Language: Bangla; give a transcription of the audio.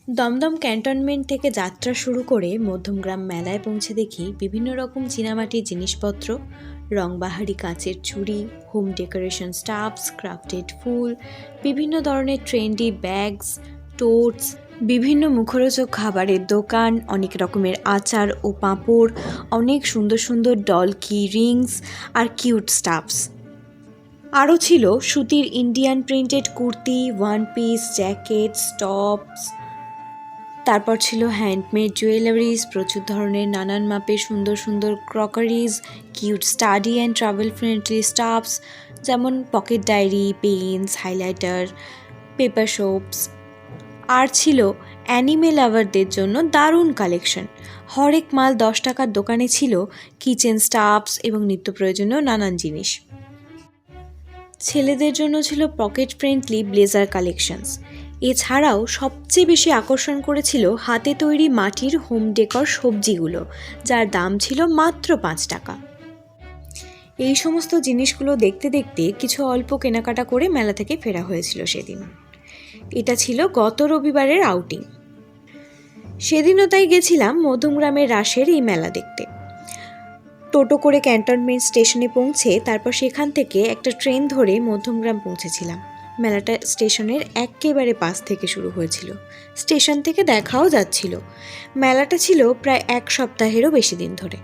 দমদম ক্যান্টনমেন্ট থেকে যাত্রা শুরু করে মধ্যমগ্রাম মেলায় পৌঁছে দেখি বিভিন্ন রকম চীনামাটির জিনিসপত্র, রংবাহারি কাচের চুড়ি, হোম ডেকোরেশন স্টাফস, ক্রাফটেড ফুল, বিভিন্ন ধরনের ট্রেন্ডি ব্যাগস, টোটস, বিভিন্ন মুখরোচক খাবারের দোকান, অনেক রকমের আচার ও পাঁপড়, অনেক সুন্দর সুন্দর ডল কি রিংস আর কিউট স্টাফস। আরও ছিল সুতির Indian printed kurti, one piece, jackets, tops. তারপর ছিল হ্যান্ডমেড জুয়েলারিজ, প্রচুর ধরনের নানান মাপের সুন্দর সুন্দর crockeries, cute study and travel friendly stuffs যেমন pocket diary, pens, highlighter, paper soaps. আর ছিল অ্যানিমে লাভারদের জন্য দারুণ কালেকশন। হরেক মাল 10 টাকার দোকানে ছিল কিচেন স্টাফস এবং নিত্য প্রয়োজনীয় নানান জিনিস। ছেলেদের জন্য ছিল পকেট ফ্রেন্ডলি ব্লেজার কালেকশনস। এছাড়াও সবচেয়ে বেশি আকর্ষণ করেছিল হাতে তৈরি মাটির হোম ডেকর সবজিগুলো, যার দাম ছিল মাত্র 5 টাকা। এই সমস্ত জিনিসগুলো দেখতে দেখতে কিছু অল্প কেনাকাটা করে মেলা থেকে ফেরা হয়েছিল সেদিন। এটা ছিল গত রবিবারের আউটিং। সেদিনও তাই গেছিলাম মধ্যমগ্রামের রাসের এই মেলা দেখতে। টোটো করে ক্যান্টনমেন্ট স্টেশনে পৌঁছে তারপর সেখান থেকে একটা ট্রেন ধরে মধ্যমগ্রাম পৌঁছেছিলাম। মেলাটা স্টেশনের একেবারে পাশ থেকে শুরু হয়েছিল, স্টেশন থেকে দেখাও যাচ্ছিল। মেলাটা ছিল প্রায় 1 সপ্তাহেরও বেশি দিন ধরে।